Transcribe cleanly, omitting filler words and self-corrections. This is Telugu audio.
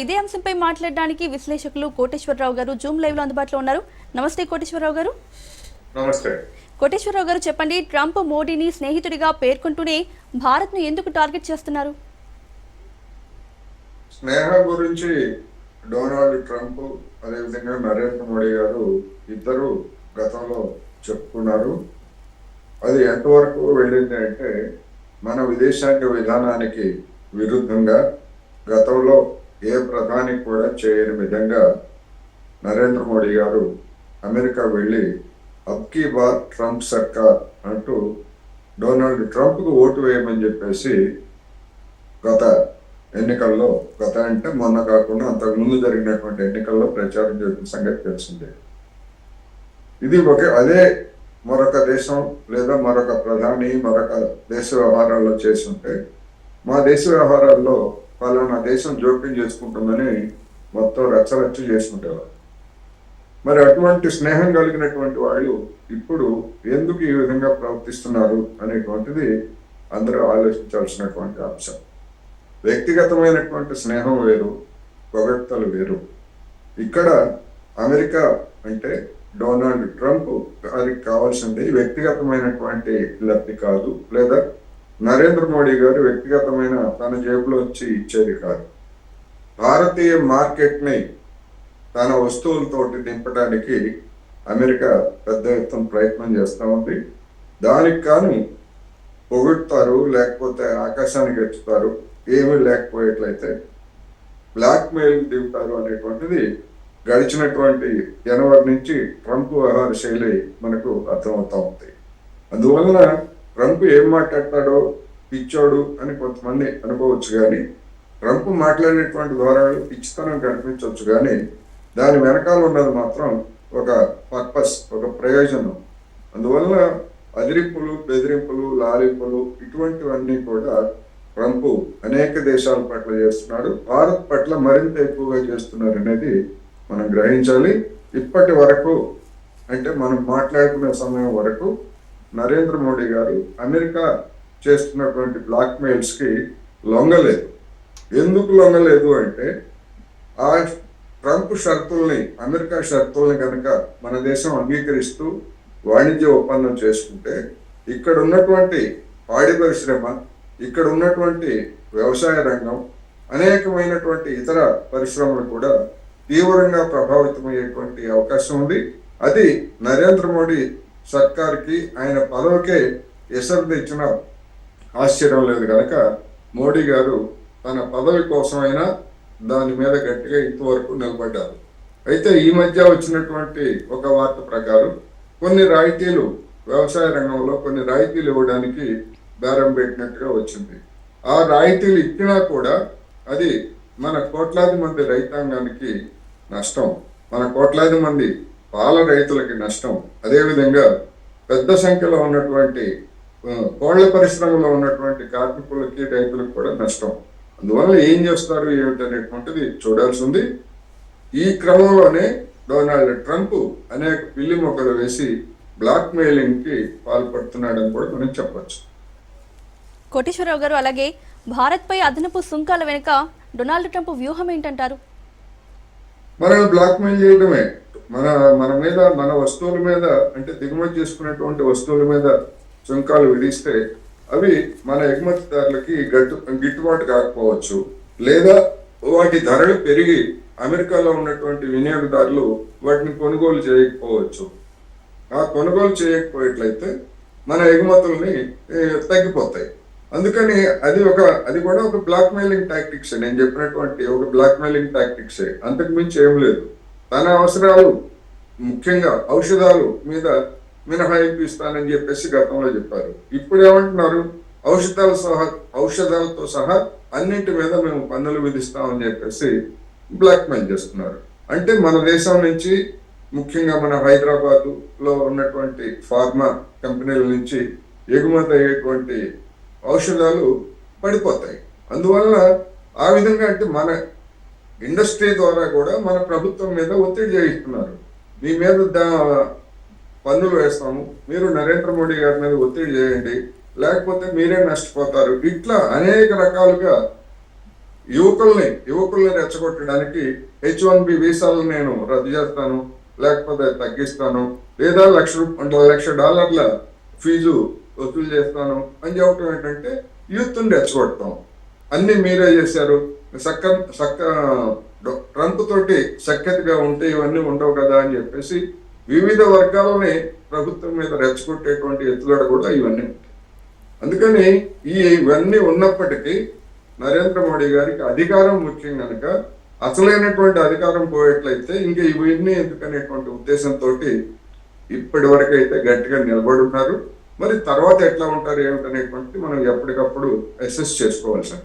ఇదే అంశంపై మాట్లాడడానికి విశ్లేషకులు కోటేశ్వరరావు గారు జూమ్ లైవ్ లో అందుబాటులో ఉన్నారు. నమస్తే కోటేశ్వరరావు గారు. నమస్తే కోటేశ్వరరావు గారు, చెప్పండి, ట్రంప్ మోడీని స్నేహితుడిగా పేర్కొంటూనే భారత్ ను ఎందుకు టార్గెట్ చేస్తున్నారు? స్నేహం గురించి డొనాల్డ్ ట్రంప్ అదేవిధంగా నరేంద్ర మోడీ గారు ఇద్దరు గతంలో చెప్పుకున్నారు. అది ఎంతవరకు వెళ్ళింది అంటే మన విదేశాంగ విధానానికి విరుద్ధంగా గతంలో ఏ ప్రధాని కూడా చేయని విధంగా నరేంద్ర మోడీ గారు అమెరికా వెళ్ళి అబ్కీ బార్ ట్రంప్ సర్కార్ అంటూ డొనాల్డ్ ట్రంప్కు ఓటు వేయమని చెప్పేసి గత ఎన్నికల్లో, గత అంటే మొన్న కాకుండా అంతకుముందు జరిగినటువంటి ఎన్నికల్లో ప్రచారం చేసిన సంగతి తెలిసిందే. ఇది అదే మరొక దేశం లేదా మరొక ప్రధాని మరొక దేశ వ్యవహారాల్లో చేస్తుంటే మా దేశ వ్యవహారాల్లో పలానా దేశం జోక్యం చేసుకుంటుందని మొత్తం రచ్చరచ్చ చేసుకుంటేవారు. మరి అటువంటి స్నేహం కలిగినటువంటి వాళ్ళు ఇప్పుడు ఎందుకు ఈ విధంగా ప్రవర్తిస్తున్నారు అనేటువంటిది అందరూ ఆలోచించాల్సినటువంటి అంశం. వ్యక్తిగతమైనటువంటి స్నేహం వేరు, పొగడ్తలు వేరు. ఇక్కడ అమెరికా అంటే డొనాల్డ్ ట్రంప్ అది కావాల్సింది వ్యక్తిగతమైనటువంటి లబ్ధి కాదు, లేదా నరేంద్ర మోడీ గారు వ్యక్తిగతమైన తన జేబులో వచ్చి ఇచ్చేది కాదు. భారతీయ మార్కెట్ని తన వస్తువులతోటి నింపడానికి అమెరికా పెద్ద ఎత్తున ప్రయత్నం చేస్తూ ఉంది. దానికి కానీ పొగుడుతారు, లేకపోతే ఆకాశానికి ఎత్తుతారు, ఏమీ లేకపోయేట్లయితే బ్లాక్మెయిల్ దిగుతారు అనేటువంటిది గడిచినటువంటి జనవరి నుంచి ట్రంప్ వ్యవహార శైలి మనకు అర్థమవుతా ఉంది. అందువలన ట్రంప్ ఏం మాట్లాడతాడో పిచ్చోడు అని కొంతమంది అనుకోవచ్చు, కానీ ట్రంప్ మాట్లాడినటువంటి ధోరణి పిచ్చితనం కనిపించవచ్చు, కానీ దాని వెనకాల ఉన్నది మాత్రం ఒక పర్పస్, ఒక ప్రయోజనం. అందువలన అదిరింపులు, బెదిరింపులు, లాలింపులు ఇటువంటివన్నీ కూడా ట్రంప్ అనేక దేశాల పట్ల చేస్తున్నాడు. భారత్ పట్ల మరింత ఎక్కువగా చేస్తున్నారు అనేది మనం గ్రహించాలి. ఇప్పటి వరకు అంటే మనం మాట్లాడుకునే సమయం వరకు నరేంద్ర మోడీ గారు అమెరికా చేస్తున్నటువంటి బ్లాక్మెయిల్స్కి లొంగలేదు. ఎందుకు లొంగలేదు అంటే ఆ ట్రంప్ షరతుల్ని, అమెరికా షరతుల్ని కనుక మన దేశం అంగీకరిస్తూ వాణిజ్య ఒప్పందం చేసుకుంటే ఇక్కడ ఉన్నటువంటి పాడి పరిశ్రమ, ఇక్కడ ఉన్నటువంటి వ్యవసాయ రంగం, అనేకమైనటువంటి ఇతర పరిశ్రమలు కూడా తీవ్రంగా ప్రభావితమయ్యేటువంటి అవకాశం ఉంది. అది నరేంద్ర మోడీ సర్కార్కి, ఆయన పదవికే ఎసరు తెచ్చిన ఆశ్చర్యం లేదు. కనుక మోడీ గారు తన పదవి కోసమైనా దాని మీద గట్టిగా ఇంతవరకు నిలబడ్డారు. అయితే ఈ మధ్య వచ్చినటువంటి ఒక వార్త ప్రకారం కొన్ని రాయితీలు, వ్యవసాయ రంగంలో కొన్ని రాయితీలు ఇవ్వడానికి బేరం పెట్టినట్టుగా వచ్చింది. ఆ రాయితీలు ఇచ్చినా కూడా అది మన కోట్లాది మంది రైతాంగానికి నష్టం, మన కోట్లాది మంది పాల రైతులకి నష్టం, అదేవిధంగా పెద్ద సంఖ్యలో ఉన్నటువంటి కోళ్ల పరిశ్రమలో ఉన్నటువంటి కార్మికులకి, రైతులకు కూడా నష్టం. అందువల్ల ఏం చేస్తారు ఏమిటనేటువంటిది చూడాల్సి ఉంది. ఈ క్రమంలోనే డొనాల్డ్ ట్రంప్ అనేక పిల్లి మొక్కలు వేసి బ్లాక్ మెయిలింగ్ కి పాల్పడుతున్నాడని కూడా మనం చెప్పచ్చు. కోటేశ్వరరావు గారు, అలాగే భారత్ పై అదనపు సుంకాల వెనుక డొనాల్డ్ ట్రంప్ వ్యూహం ఏంటంటారు? మనల్ని బ్లాక్ మెయిల్ చేయడమే. మన మీద, మన వస్తువుల మీద, అంటే దిగుమతి చేసుకునేటువంటి వస్తువుల మీద సుంకాలు విధిస్తే అవి మన ఎగుమతిదారులకి గిట్టుబాటు కాకపోవచ్చు, లేదా వాటి ధరలు పెరిగి అమెరికాలో ఉన్నటువంటి వినియోగదారులు వాటిని కొనుగోలు చేయకపోవచ్చు. ఆ కొనుగోలు చేయకపోయేట్లయితే మన ఎగుమతుల్ని తగ్గిపోతాయి. అందుకని అది కూడా ఒక బ్లాక్ మెయిలింగ్ టాక్టిక్స్. నేను చెప్పినటువంటి ఒక బ్లాక్ మెయిలింగ్ టాక్టిక్సే, అంతకు మించి ఏం లేదు. తన అవసరాలు, ముఖ్యంగా ఔషధాలు మీద మినహాయింపు ఇస్తానని చెప్పేసి గతంలో చెప్పారు. ఇప్పుడు ఏమంటున్నారు? ఔషధాలతో సహా అన్నింటి మీద మేము పన్నులు విధిస్తామని చెప్పేసి బ్లాక్మెయిల్ చేస్తున్నారు. అంటే మన దేశం నుంచి, ముఖ్యంగా మన హైదరాబాద్లో ఉన్నటువంటి ఫార్మా కంపెనీల నుంచి ఎగుమతి అయ్యేటువంటి ఔషధాలు పడిపోతాయి. అందువల్ల ఆ విధంగా అంటే మన ఇండస్ట్రీ ద్వారా కూడా మన ప్రభుత్వం మీద ఒత్తిడి చేయిస్తున్నారు. మీ మీద పన్నులు వేస్తాము, మీరు నరేంద్ర మోడీ గారి మీద ఒత్తిడి చేయండి, లేకపోతే మీరే నష్టపోతారు. ఇట్లా అనేక రకాలుగా యువకుల్ని రెచ్చగొట్టడానికి H1B వీసాలను నేను రద్దు చేస్తాను, లేకపోతే తగ్గిస్తాను, లేదా $1,00,000 ఫీజు వసూలు చేస్తాను అని చెప్పడం ఏంటంటే యూత్ని రెచ్చగొడతాం. అన్ని మీరే చేశారు, ట్రంప్ తోటి సఖ్యతగా ఉంటే ఇవన్నీ ఉండవు కదా అని చెప్పేసి వివిధ వర్గాలని ప్రభుత్వం మీద రెచ్చగొట్టేటువంటి ఎత్తుగడ కూడా ఇవన్నీ ఉంటాయి. అందుకని ఇవన్నీ ఉన్నప్పటికీ నరేంద్ర మోడీ గారికి అధికారం ముఖ్యం కనుక అసలైనటువంటి అధికారం పోయేట్లయితే ఇంకా ఇవన్నీ ఎందుకనేటువంటి ఉద్దేశంతో ఇప్పటి వరకు అయితే గట్టిగా నిలబడి ఉన్నారు. మరి తర్వాత ఎట్లా ఉంటారు ఏమిటనేటువంటి మనం ఎప్పటికప్పుడు అసెస్ చేసుకోవాలి సార్.